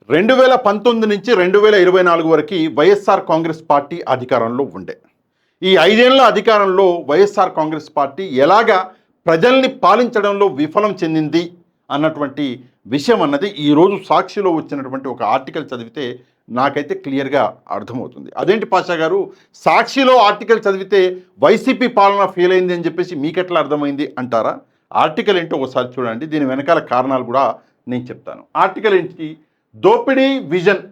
2019 నుంచి 2024 వరకు వైఎస్ఆర్ కాంగ్రెస్ పార్టీ అధికారంలో ఉండే. ఈ 5 ఏళ్ల అధికారంలో వైఎస్ఆర్ కాంగ్రెస్ పార్టీ ఎలాగా ప్రజల్ని పాలించడంలో విఫలం చెందింది అన్నటువంటి విషయం అన్నది ఈరోజు సాక్షిలో వచ్చినటువంటి ఒక ఆర్టికల్ చదివితే నాకైతే క్లియర్గా అర్థమవుతుంది. అదేంటి పాషా గారు, సాక్షిలో ఆర్టికల్ చదివితే వైసీపీ పాలన ఫెయిల్ అయింది అని చెప్పేసి మీకెట్లా అర్థమైంది అంటారా? ఆర్టికల్ ఏంటో ఒకసారి చూడండి, దీని వెనకాల కారణాలు కూడా నేను చెప్తాను. ఆర్టికల్ ఏంటి? దోపిడీ విజన్,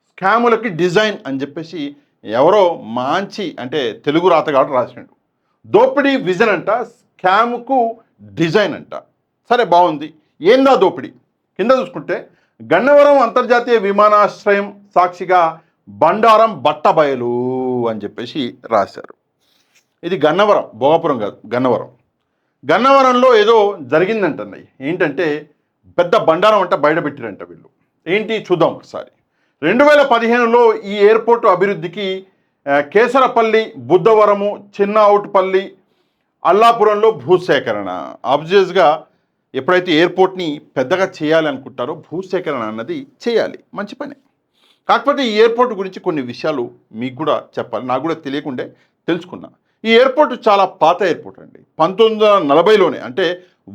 స్కాములకి డిజైన్ అని చెప్పేసి ఎవరో మంచి అంటే తెలుగు రాతగాడు రాసినాడు. దోపిడీ విజన్ అంట, స్కామ్కు డిజైన్ అంట. సరే, బాగుంది. ఏందా దోపిడీ? కింద చూసుకుంటే గన్నవరం అంతర్జాతీయ విమానాశ్రయం సాక్షిగా బండారం బట్టబయలు అని చెప్పేసి రాశారు. ఇది గన్నవరం, భోగాపురం కాదు, గన్నవరం. గన్నవరంలో ఏదో జరిగిందంటన్నాయి. ఏంటంటే పెద్ద బండారం అంట బయట పెట్టిరంట వీళ్ళు. ఏంటి చూద్దాం ఒకసారి. 2015లో ఈ ఎయిర్పోర్టు అభివృద్ధికి కేసరపల్లి, బుద్ధవరము, చిన్నౌటుపల్లి, అల్లాపురంలో భూసేకరణ. ఆబ్వియస్గా ఎప్పుడైతే ఎయిర్పోర్ట్ని పెద్దగా చేయాలనుకుంటారో భూసేకరణ అన్నది చేయాలి, మంచి పని. కాకపోతే ఈ ఎయిర్పోర్ట్ గురించి కొన్ని విషయాలు మీకు కూడా చెప్పాలి, నాకు కూడా తెలియకుండే తెలుసుకున్నా. ఈ ఎయిర్పోర్ట్ చాలా పాత ఎయిర్పోర్ట్ అండి. 1940లోనే అంటే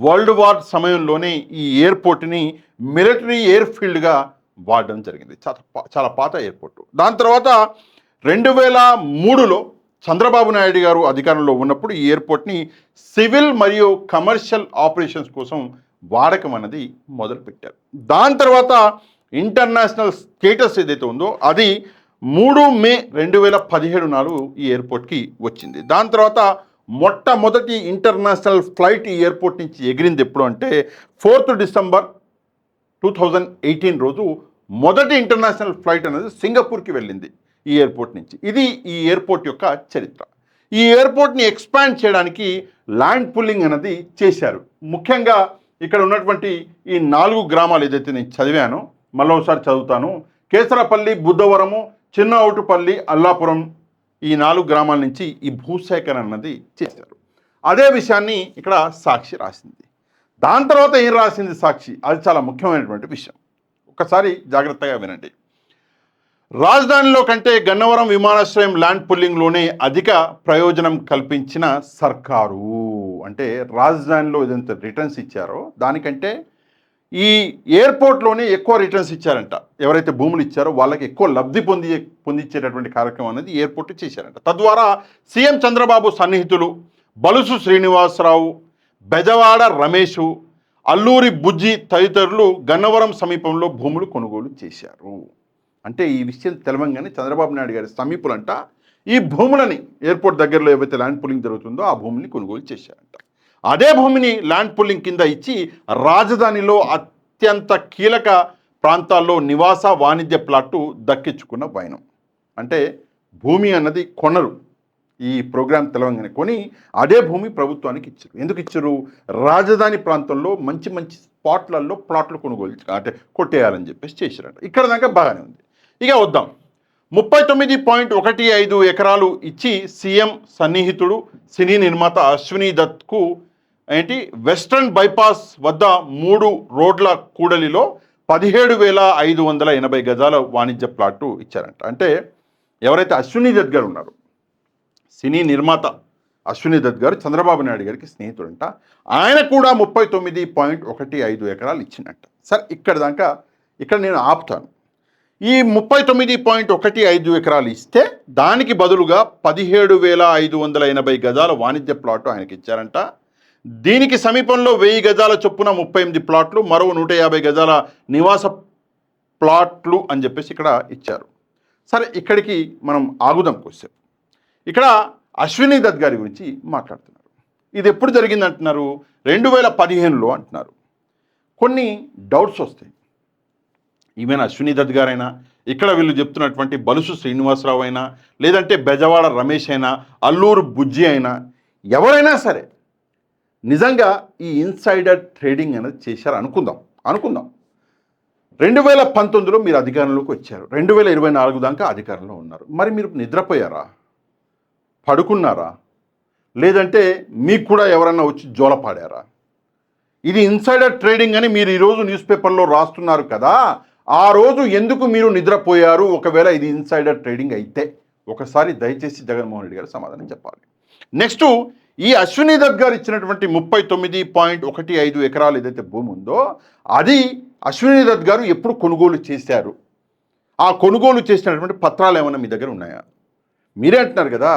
వరల్డ్ వార్ సమయంలోనే ఈ ఎయిర్పోర్ట్ని మిలిటరీ ఎయిర్ ఫీల్డ్గా వాడడం జరిగింది. చాలా పాత ఎయిర్పోర్టు. దాని తర్వాత 2003లో చంద్రబాబు నాయుడు గారు అధికారంలో ఉన్నప్పుడు ఈ ఎయిర్పోర్ట్ని సివిల్ మరియు కమర్షియల్ ఆపరేషన్స్ కోసం వాడకం అన్నది మొదలుపెట్టారు. దాని తర్వాత ఇంటర్నేషనల్ స్టేటస్ ఏదైతే ఉందో అది 3 మే 2017 నాడు ఈ ఎయిర్పోర్ట్కి వచ్చింది. దాని తర్వాత మొట్టమొదటి ఇంటర్నేషనల్ ఫ్లైట్ ఈ ఎయిర్పోర్ట్ నుంచి ఎగిరింది ఎప్పుడు అంటే 4th డిసెంబర్ 2018 రోజు మొదటి ఇంటర్నేషనల్ ఫ్లైట్ అనేది సింగపూర్కి వెళ్ళింది ఈ ఎయిర్పోర్ట్ నుంచి. ఇది ఈ ఎయిర్పోర్ట్ యొక్క చరిత్ర. ఈ ఎయిర్పోర్ట్ని ఎక్స్పాండ్ చేయడానికి ల్యాండ్ పుల్లింగ్ అనేది చేశారు. ముఖ్యంగా ఇక్కడ ఉన్నటువంటి ఈ 4 గ్రామాలు ఏదైతే నేను చదివానో మళ్ళీ ఒకసారి చదువుతాను. కేసరపల్లి, బుద్ధవరము, చిన్నౌటుపల్లి, అల్లాపురం, ఈ 4 గ్రామాల నుంచి ఈ భూసేకరణ అన్నది చేశారు. అదే విషయాన్ని ఇక్కడ సాక్షి రాసింది. దాని తర్వాత ఏం రాసింది సాక్షి, అది చాలా ముఖ్యమైనటువంటి విషయం. ఒకసారి జాగ్రత్తగా వినండి. రాజధానిలో కంటే గన్నవరం విమానాశ్రయం ల్యాండ్ పుల్లింగ్లోనే అధిక ప్రయోజనం కల్పించిన సర్కారు. అంటే రాజధానిలో ఏదైతే రిటర్న్స్ ఇచ్చారో దానికంటే ఈ ఎయిర్పోర్ట్లోనే ఎక్కువ రిటర్న్స్ ఇచ్చారంట. ఎవరైతే భూములు ఇచ్చారో వాళ్ళకి ఎక్కువ లబ్ధి పొందించేటటువంటి కార్యక్రమం అనేది ఎయిర్పోర్ట్ చేశారంట. తద్వారా సీఎం చంద్రబాబు సన్నిహితులు బలుసు శ్రీనివాసరావు, బెజవాడ రమేషు, అల్లూరి బుజ్జి తదితరులు గన్నవరం సమీపంలో భూములు కొనుగోలు చేశారు. అంటే ఈ విషయం తెలవంగానే చంద్రబాబు నాయుడు గారి సమీపులంట ఈ భూములని ఎయిర్పోర్ట్ దగ్గరలో ఏవైతే ల్యాండ్ పుల్లింగ్ జరుగుతుందో ఆ భూమిని కొనుగోలు చేశారంట. అదే భూమిని ల్యాండ్ పుల్లింగ్ కింద ఇచ్చి రాజధానిలో అత్యంత కీలక ప్రాంతాల్లో నివాస వాణిజ్య ప్లాట్లు దక్కించుకున్న వైనం. అంటే భూమి అన్నది కొనరు, ఈ ప్రోగ్రాం తెలవంగానే కొని అదే భూమి ప్రభుత్వానికి ఇచ్చారు. ఎందుకు ఇచ్చారు? రాజధాని ప్రాంతంలో మంచి మంచి స్పాట్లలో ప్లాట్లు కొనుగోలు అంటే కొట్టేయాలని చెప్పేసి చేశారంట. ఇక్కడ దాకా బాగానే ఉంది. ఇక వద్దాం. 39.15 ఎకరాలు ఇచ్చి సీఎం సన్నిహితుడు సినీ నిర్మాత అశ్విని దత్కు ఏంటి వెస్ట్రన్ బైపాస్ వద్ద 3 రోడ్ల కూడలిలో 17,580 గజాల వాణిజ్య ప్లాట్లు ఇచ్చారంట. అంటే ఎవరైతే అశ్విని దత్ గారు ఉన్నారో, సినీ నిర్మాత అశ్విని దత్ గారు చంద్రబాబు నాయుడు గారికి స్నేహితుడంట. ఆయన కూడా 39.15 ఎకరాలు ఇచ్చినట్ట. సరే, ఇక్కడ నేను ఆపుతాను. ఈ 39.15 ఎకరాలు ఇస్తే దానికి బదులుగా 17,580 గజాల వాణిజ్య ప్లాట్లు ఆయనకి ఇచ్చారంట. దీనికి సమీపంలో 1000 గజాల చొప్పున 38 ప్లాట్లు, మరో 150 గజాల నివాస ప్లాట్లు అని చెప్పేసి ఇక్కడ ఇచ్చారు. సరే, ఇక్కడికి మనం ఆగుదాం కొంచెం. ఇక్కడ అశ్విని దత్ గారి గురించి మాట్లాడుతున్నారు. ఇది ఎప్పుడు జరిగింది అంటున్నారు? 2015లో అంటున్నారు. కొన్ని డౌట్స్ వస్తాయి. ఈవెన్ అశ్విని దత్ గారైనా, ఇక్కడ వీళ్ళు చెప్తున్నటువంటి బలుసు శ్రీనివాసరావు అయినా, లేదంటే బెజవాడ రమేష్ అయినా, అల్లూరు బుజ్జి అయినా, ఎవరైనా సరే నిజంగా ఈ ఇన్సైడర్ ట్రేడింగ్ అనేది చేశారు అనుకుందాం. 2019లో మీరు అధికారంలోకి వచ్చారు, 2024 దాకా అధికారంలో ఉన్నారు. మరి మీరు నిద్రపోయారా, పడుకున్నారా, లేదంటే మీకు కూడా ఎవరన్నా వచ్చి జోలపాడారా? ఇది ఇన్సైడర్ ట్రేడింగ్ అని మీరు ఈరోజు న్యూస్ పేపర్లో రాస్తున్నారు కదా, ఆ రోజు ఎందుకు మీరు నిద్రపోయారు? ఒకవేళ ఇది ఇన్సైడర్ ట్రేడింగ్ అయితే ఒకసారి దయచేసి జగన్మోహన్ రెడ్డి గారు సమాధానం చెప్పాలి. నెక్స్ట్, ఈ అశ్విని దత్ గారు ఇచ్చినటువంటి 39.15 ఎకరాలు ఏదైతే భూమి ఉందో అది అశ్విని దత్ గారు ఎప్పుడు కొనుగోలు చేశారు? ఆ కొనుగోలు చేసినటువంటి పత్రాలు ఏమైనా మీ దగ్గర ఉన్నాయా? మీరే అంటున్నారు కదా,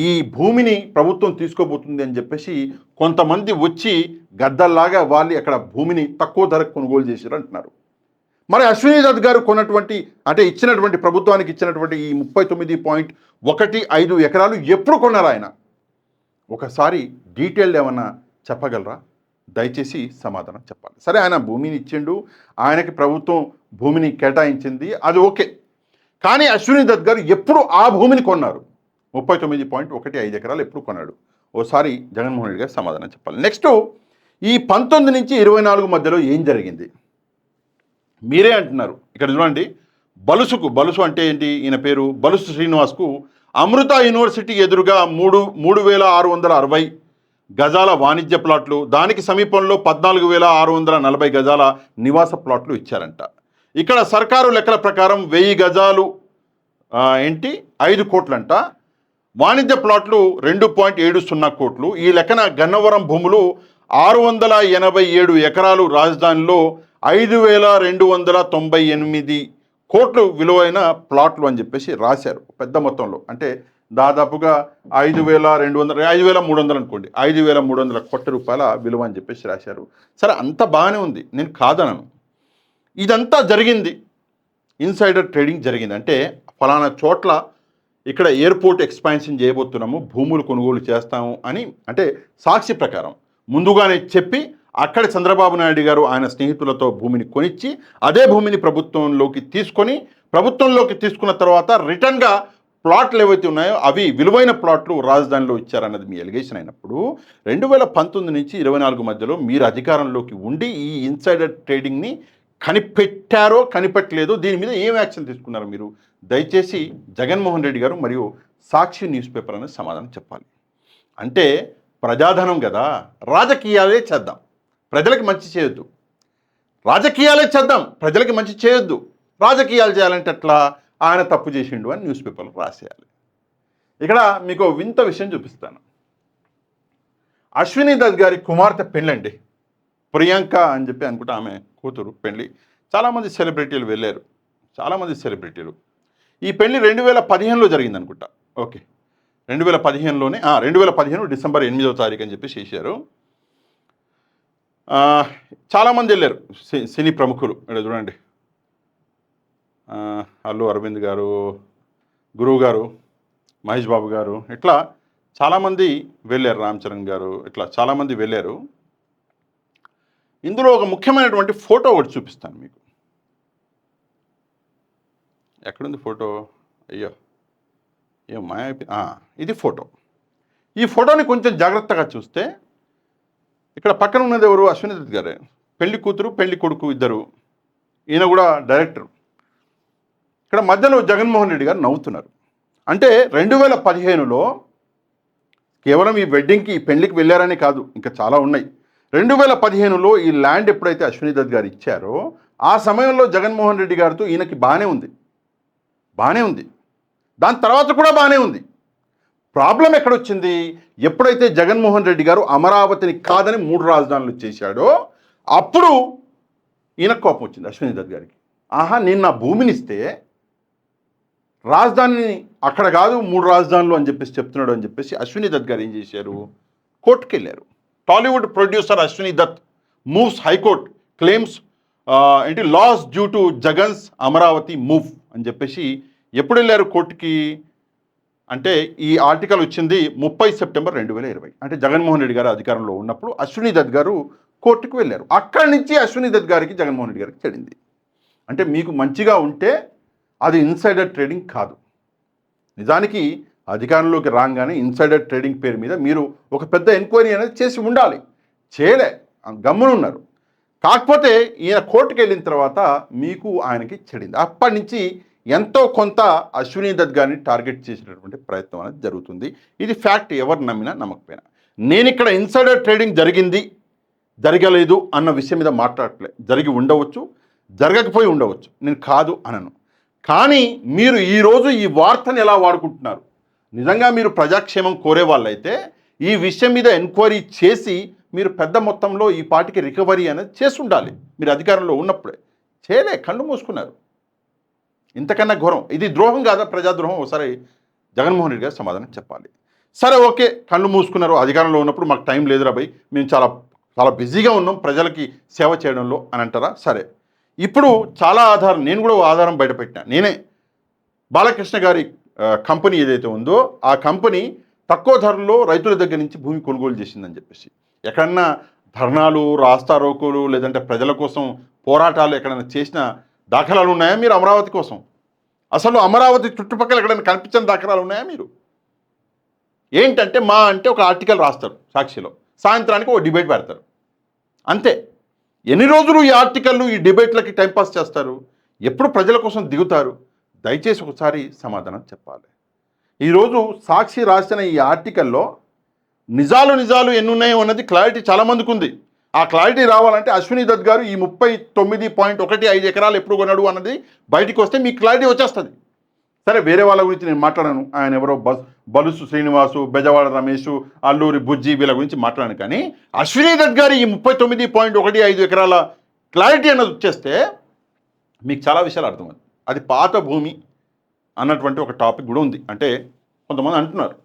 ఈ భూమిని ప్రభుత్వం తీసుకోబోతుంది అని చెప్పేసి కొంతమంది వచ్చి గద్దల్లాగా వాళ్ళు అక్కడ భూమిని తక్కువ ధరకు కొనుగోలు చేశారు అంటున్నారు. మరి అశ్విని దత్ గారు కొన్నటువంటి అంటే ఇచ్చినటువంటి ప్రభుత్వానికి ఇచ్చినటువంటి ఈ 39.15 ఎకరాలు ఎప్పుడు కొన్నారు ఆయన? ఒకసారి డీటెయిల్డ్ ఏమన్నా చెప్పగలరా? దయచేసి సమాధానం చెప్పాలి. సరే, ఆయన భూమిని ఇచ్చిండు, ఆయనకి ప్రభుత్వం భూమిని కేటాయించింది, అది ఓకే. కానీ అశ్విని దత్ గారు ఎప్పుడు ఆ భూమిని కొన్నారు? 39.15 ఎకరాలు ఎప్పుడు కొన్నాడు? ఓసారి జగన్మోహన్ రెడ్డి గారు సమాధానం చెప్పాలి. నెక్స్ట్, ఈ 19 నుంచి 24 మధ్యలో ఏం జరిగింది? మీరే అంటున్నారు ఇక్కడ చూడండి, బలుసు అంటే ఏంటి? ఈయన పేరు బలుసు శ్రీనివాస్కు అమృత యూనివర్సిటీ ఎదురుగా 3,660 గజాల వాణిజ్య ప్లాట్లు, దానికి సమీపంలో 14,640 గజాల నివాస ప్లాట్లు ఇచ్చారంట. ఇక్కడ సర్కారు లెక్కల ప్రకారం 1000 గజాలు 5 కోట్లంట, వాణిజ్య ప్లాట్లు 2.70 కోట్లు. ఈ లెక్కన గన్నవరం భూములు 687 ఎకరాలు, రాజధానిలో 5,298 కోట్లు విలువైన ప్లాట్లు అని చెప్పేసి రాశారు పెద్ద మొత్తంలో. అంటే దాదాపుగా 5,300 అనుకోండి, 5,300 కోట్ల రూపాయల విలువ అని చెప్పేసి రాశారు. సరే, అంత బాగానే ఉంది, నేను కాదనను. ఇదంతా జరిగింది, ఇన్సైడర్ ట్రేడింగ్ జరిగింది. అంటే ఫలానా చోట్ల ఇక్కడ ఎయిర్పోర్ట్ ఎక్స్పాన్షన్ చేయబోతున్నాము, భూములు కొనుగోలు చేస్తాము అని, అంటే సాక్షి ప్రకారం ముందుగానే చెప్పి అక్కడ చంద్రబాబు నాయుడు గారు ఆయన స్నేహితులతో భూమిని కొనిచ్చి అదే భూమిని ప్రభుత్వంలోకి తీసుకున్న తర్వాత రిటర్న్గా ప్లాట్లు ఏవైతే ఉన్నాయో అవి విలువైన ప్లాట్లు రాజధానిలో ఇచ్చారన్నది మీ ఎలిగేషన్ అయినప్పుడు 2019 నుంచి 24 మధ్యలో మీరు అధికారంలోకి ఉండి ఈ ఇన్సైడర్ ట్రేడింగ్ని కనిపెట్టారో కనిపెట్టలేదో దీని మీద ఏం యాక్షన్ తీసుకున్నారు మీరు? దయచేసి జగన్మోహన్ రెడ్డి గారు మరియు సాక్షి న్యూస్ పేపర్ అనేది సమాధానం చెప్పాలి. అంటే ప్రజాధనం కదా, రాజకీయాలే చేద్దాం, ప్రజలకి మంచి చేయొద్దు. రాజకీయాలే చేద్దాం, ప్రజలకి మంచి చేయొద్దు. రాజకీయాలు చేయాలంటే ఎట్లా? ఆయన తప్పు చేసిండు అని న్యూస్ పేపర్లో రాసేయాలి. ఇక్కడ మీకు వింత విషయం చూపిస్తాను. అశ్విని దత్ గారి కుమార్తె పెళ్ళండి, ప్రియాంక అని చెప్పి అనుకుంటా, ఆమె కూతురు పెళ్ళి. చాలామంది సెలబ్రిటీలు వెళ్ళారు, చాలామంది సెలబ్రిటీలు. ఈ పెళ్ళి 2015లో జరిగింది అనుకుంటా. ఓకే, 2015లోనే 2015 డిసెంబర్ 8వ తారీఖు అని చెప్పి చేశారు. చాలామంది వెళ్ళారు, సినీ ప్రముఖులు. ఇక్కడ చూడండి, అల్లు అరవింద్ గారు, గురువు గారు, మహేష్ బాబు గారు, ఇట్లా చాలామంది వెళ్ళారు, రామ్ చరణ్ గారు, ఇట్లా చాలామంది వెళ్ళారు. ఇందులో ఒక ముఖ్యమైనటువంటి ఫోటో ఒకటి చూపిస్తాను మీకు. ఎక్కడుంది ఫోటో? అయ్యో, ఏం మాయ ఇది ఫోటో. ఈ ఫోటోని కొంచెం జాగ్రత్తగా చూస్తే ఇక్కడ పక్కన ఉన్నది ఎవరు? అశ్విని దత్ గారే. పెళ్లి కూతురు పెళ్లి కొడుకు ఇద్దరు, ఈయన కూడా డైరెక్టర్. ఇక్కడ మధ్యలో జగన్మోహన్ రెడ్డి గారు నవ్వుతున్నారు. అంటే 2015లో కేవలం ఈ వెడ్డింగ్కి, ఈ పెళ్లికి వెళ్ళారని కాదు, ఇంకా చాలా ఉన్నాయి. 2015లో ఈ ల్యాండ్ ఎప్పుడైతే అశ్విని దత్ గారు ఇచ్చారో ఆ సమయంలో జగన్మోహన్ రెడ్డి గారితో ఈయనకి బాగానే ఉంది. దాని తర్వాత కూడా బాగానే ఉంది. ప్రాబ్లం ఎక్కడొచ్చింది? ఎప్పుడైతే జగన్మోహన్ రెడ్డి గారు అమరావతిని కాదని 3 రాజధానులు చేశాడో అప్పుడు ఈయనకు కోపం వచ్చింది అశ్విని దత్ గారికి. నేను నా భూమిని ఇస్తే రాజధానిని అక్కడ కాదు 3 రాజధానులు అని చెప్పేసి చెప్తున్నాడు అని చెప్పేసి అశ్విని దత్ గారు ఏం చేశారు? కోర్టుకు వెళ్ళారు. Tollywood producer Ashwini Dutt moves high court claims loss due to Jagan's Amaravati move అని చెప్పేసి ఎప్పుడు వెళ్ళారు కోర్టుకి? అంటే ఈ ఆర్టికల్ వచ్చింది 30 సెప్టెంబర్ 2020. అంటే జగన్మోహన్ రెడ్డి గారు అధికారంలో ఉన్నప్పుడు అశ్విని దత్ గారు కోర్టుకు వెళ్ళారు. అక్కడి నుంచి అశ్విని దత్ గారికి జగన్మోహన్ రెడ్డి గారికి చెడింది. అంటే మీకు మంచిగా ఉంటే అది ఇన్సైడర్ ట్రేడింగ్ కాదు. నిజానికి అధికారంలోకి రాగానే ఇన్సైడర్ ట్రేడింగ్ పేరు మీద మీరు ఒక పెద్ద ఎంక్వైరీ అనేది చేసి ఉండాలి. చేయలే, గమ్మునున్నారు. కాకపోతే ఈయన కోర్టుకు వెళ్ళిన తర్వాత మీకు ఆయనకి చెడింది. అప్పటి నుంచి ఎంతో కొంత అశ్విని దత్ గారిని టార్గెట్ చేసినటువంటి ప్రయత్నం అనేది జరుగుతుంది. ఇది ఫ్యాక్ట్, ఎవరు నమ్మినా నమ్మకపోయినా. నేను ఇక్కడ ఇన్సైడర్ ట్రేడింగ్ జరగలేదు అన్న విషయం మీద మాట్లాడట్లే. జరిగి ఉండవచ్చు, జరగకపోయి ఉండవచ్చు, నేను కాదు అనను. కానీ మీరు ఈరోజు ఈ వార్తను ఎలా వాడుకుంటున్నారు? నిజంగా మీరు ప్రజాక్షేమం కోరే వాళ్ళైతే ఈ విషయం మీద ఎంక్వైరీ చేసి మీరు పెద్ద మొత్తంలో ఈ పార్టీకి రికవరీ అనేది చేసి ఉండాలి. మీరు అధికారంలో ఉన్నప్పుడే చేయలే, కళ్ళు మూసుకున్నారు. ఇంతకన్నా ఘోరం. ఇది ద్రోహం కాదా? ప్రజాద్రోహం. ఒకసారి జగన్మోహన్ రెడ్డి గారు సమాధానం చెప్పాలి. సరే, ఓకే, కళ్ళు మూసుకున్నారు, అధికారంలో ఉన్నప్పుడు మాకు టైం లేదురా భయ్, మేము చాలా చాలా బిజీగా ఉన్నాం ప్రజలకి సేవ చేయడంలో అని అంటారా? సరే, ఇప్పుడు చాలా ఆధారం, నేను కూడా ఆధారం బయటపెట్టినా. నేనే బాలకృష్ణ గారి కంపెనీ ఏదైతే ఉందో ఆ కంపెనీ తక్కువ ధరలో రైతుల దగ్గర నుంచి భూమి కొనుగోలు చేసిందని చెప్పేసి, ఎక్కడన్నా ధర్నాలు, రాస్తారోకోలు, లేదంటే ప్రజల కోసం పోరాటాలు ఎక్కడైనా చేసిన దాఖలాలు ఉన్నాయా మీరు? అమరావతి కోసం అసలు అమరావతి చుట్టుపక్కల ఎక్కడైనా కనిపించిన దాఖలాలు ఉన్నాయా మీరు? ఏంటంటే మా అంటే ఒక ఆర్టికల్ రాస్తారు సాక్షిలో, సాయంత్రానికి ఒక డిబేట్ పెడతారు, అంతే. ఎన్ని రోజులు ఈ ఆర్టికల్లు, ఈ డిబేట్లకి టైంపాస్ చేస్తారు? ఎప్పుడు ప్రజల కోసం దిగుతారు? దయచేసి ఒకసారి సమాధానం చెప్పాలి. ఈరోజు సాక్షి రాసిన ఈ ఆర్టికల్లో నిజాలు ఎన్ని ఉన్నాయో అన్నది క్లారిటీ చాలామందికి ఉంది. ఆ క్లారిటీ రావాలంటే అశ్విని దత్ గారు ఈ 39.15 ఎకరాలు ఎప్పుడు కొన్నాడు అన్నది బయటికి వస్తే మీకు క్లారిటీ వచ్చేస్తుంది. సరే, వేరే వాళ్ళ గురించి నేను మాట్లాడాను, ఆయన ఎవరో బలుసు శ్రీనివాసు, బెజవాడ రమేష్, అల్లూరి బుజ్జి, వీళ్ళ గురించి మాట్లాడాను. కానీ అశ్విని దత్ గారు ఈ 39.15 ఎకరాల క్లారిటీ అన్నది వచ్చేస్తే మీకు చాలా విషయాలు అర్థమవుతుంది. అది పాత భూమి అన్నటువంటి ఒక టాపిక్ కూడా ఉంది. అంటే కొంతమంది అంటున్నారు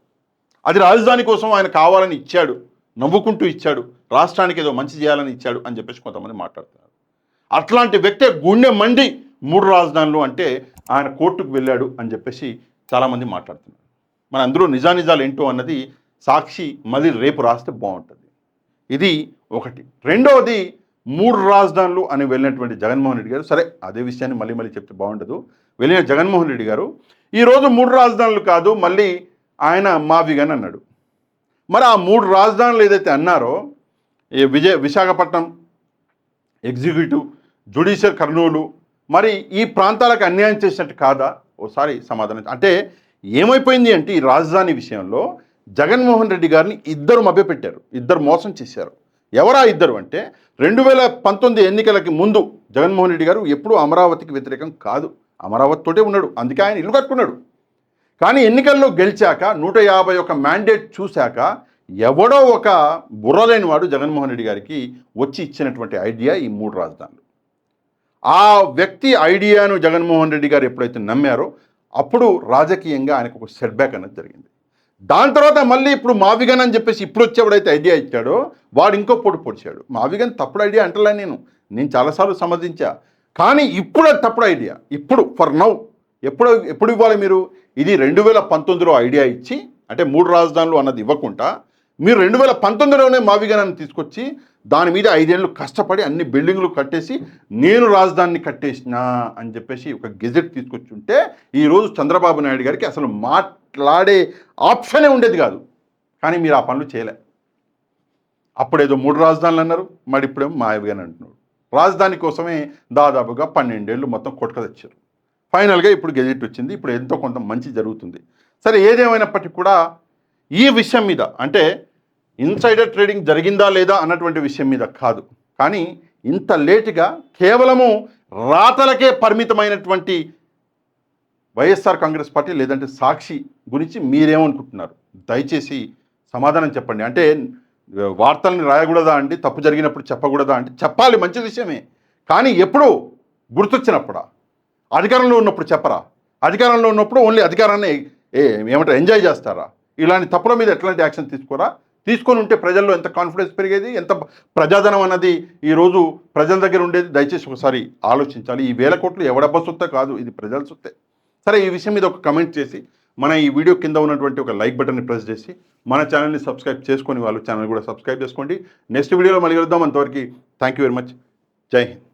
అది రాజధాని కోసం ఆయన కావాలని ఇచ్చాడు, నవ్వుకుంటూ ఇచ్చాడు, రాష్ట్రానికి ఏదో మంచి చేయాలని ఇచ్చాడు అని చెప్పేసి కొంతమంది మాట్లాడుతున్నారు. అట్లాంటి వ్యక్తే గుండె మండి 3 రాజధానులు అంటే ఆయన కోర్టుకు వెళ్ళాడు అని చెప్పేసి చాలామంది మాట్లాడుతున్నారు. మన అందులో నిజానిజాలు ఏంటో అన్నది సాక్షి మళ్ళీ రేపు రాస్తే బాగుంటుంది. ఇది ఒకటి. రెండవది, 3 రాజధానులు అని వెళ్ళినటువంటి జగన్మోహన్ రెడ్డి గారు, సరే అదే విషయాన్ని మళ్ళీ చెప్తే బాగుండదు, వెళ్ళిన జగన్మోహన్ రెడ్డి గారు ఈరోజు 3 రాజధానులు కాదు, మళ్ళీ ఆయన మావిగన్ అన్నాడు. మరి ఆ 3 రాజధానులు ఏదైతే అన్నారో, విశాఖపట్నం ఎగ్జిక్యూటివ్, జ్యుడిషియల్ కర్నూలు, మరి ఈ ప్రాంతాలకు అన్యాయం చేసినట్టు కాదా? ఓసారి సమాధానం. అంటే ఏమైపోయింది అంటే ఈ రాజధాని విషయంలో జగన్మోహన్ రెడ్డి గారిని ఇద్దరు మభ్యపెట్టారు, ఇద్దరు మోసం చేశారు. ఎవరా ఇద్దరు అంటే 2019 ఎన్నికలకి ముందు జగన్మోహన్ రెడ్డి గారు ఎప్పుడూ అమరావతికి వ్యతిరేకం కాదు, అమరావతితోటే ఉన్నాడు, అందుకే ఆయన ఇల్లు కట్టుకున్నాడు. కానీ ఎన్నికల్లో గెలిచాక 151 మ్యాండేట్ చూశాక ఎవడో ఒక బుర్రలేని వాడు జగన్మోహన్ రెడ్డి గారికి వచ్చి ఇచ్చినటువంటి ఐడియా ఈ 3 రాజధానులు. ఆ వ్యక్తి ఐడియాను జగన్మోహన్ రెడ్డి గారు ఎప్పుడైతే నమ్మారో అప్పుడు రాజకీయంగా ఆయనకు ఒక సెట్ బ్యాక్ అనేది జరిగింది. దాని తర్వాత మళ్ళీ ఇప్పుడు మావిగన్ అని చెప్పేసి ఇప్పుడు వచ్చేవాడైతే ఐడియా ఇచ్చాడో వాడు ఇంకో పొడిచాడు. మావిగన్ తప్పుడు ఐడియా అంటలే, నేను చాలాసార్లు సమర్థించా. కానీ ఇప్పుడు అది తప్పుడు ఐడియా. ఇప్పుడు ఫర్ నౌ ఎప్పుడు ఇవ్వాలి మీరు? ఇది 2019లో ఐడియా ఇచ్చి, అంటే 3 రాజధానులు అన్నది ఇవ్వకుండా మీరు 2019లోనే మావిగనాన్ని తీసుకొచ్చి దాని మీద 5 ఏళ్ళు కష్టపడి అన్ని బిల్డింగ్లు కట్టేసి నేను రాజధానిని కట్టేసినా అని చెప్పేసి ఒక గెజెట్ తీసుకొచ్చి ఉంటే ఈరోజు చంద్రబాబు నాయుడు గారికి అసలు మాట్లాడే ఆప్షనే ఉండేది కాదు. కానీ మీరు ఆ పనులు చేయలే. అప్పుడేదో 3 రాజధానులు అన్నారు, మరి ఇప్పుడేమో మావిగన్ అంటున్నారు. రాజధాని కోసమే దాదాపుగా 12 ఏళ్ళు మొత్తం కొట్టుక తెచ్చారు. ఫైనల్గా ఇప్పుడు గెజెట్ వచ్చింది, ఇప్పుడు ఎంతో కొంత మంచి జరుగుతుంది. సరే, ఏదేమైనప్పటికీ కూడా ఈ విషయం మీద, అంటే ఇన్సైడర్ ట్రేడింగ్ జరిగిందా లేదా అన్నటువంటి విషయం మీద కాదు, కానీ ఇంత లేటుగా కేవలము రాతలకే పరిమితమైనటువంటి వైఎస్ఆర్ కాంగ్రెస్ పార్టీ లేదంటే సాక్షి గురించి మీరేమనుకుంటున్నారు? దయచేసి సమాధానం చెప్పండి. అంటే వార్తల్ని రాయకూడదా అండి? తప్పు జరిగినప్పుడు చెప్పకూడదా అంటే చెప్పాలి, మంచి విషయమే. కానీ ఎప్పుడు గుర్తొచ్చినప్పుడా? అధికారంలో ఉన్నప్పుడు చెప్పరా? అధికారంలో ఉన్నప్పుడు ఓన్లీ అధికారాన్ని ఏమంటారు ఎంజాయ్ చేస్తారా? ఇలాంటి తప్పుల మీద ఎట్లాంటి యాక్షన్ తీసుకోరా? తీసుకొని ఉంటే ప్రజల్లో ఎంత కాన్ఫిడెన్స్ పెరిగేది, ఎంత ప్రజాధనం అన్నది ఈరోజు ప్రజల దగ్గర ఉండేది. దయచేసి ఒకసారి ఆలోచించాలి. ఈ 1000 కోట్లు ఎవడబ్బ సొత్తే కాదు, ఇది ప్రజల సొత్తే. సరే, ఈ విషయం మీద ఒక కమెంట్ చేసి మన ఈ వీడియో కింద ఉన్నటువంటి ఒక లైక్ బటన్ని ప్రెస్ చేసి మన ఛానల్ని సబ్స్క్రైబ్ చేసుకొని వాళ్ళు ఛానల్ కూడా సబ్స్క్రైబ్ చేసుకోండి. నెక్స్ట్ వీడియోలో మళ్ళీ కలుద్దాం. అంతవరకు థ్యాంక్ యూ వెరీ మచ్. జై హింద్.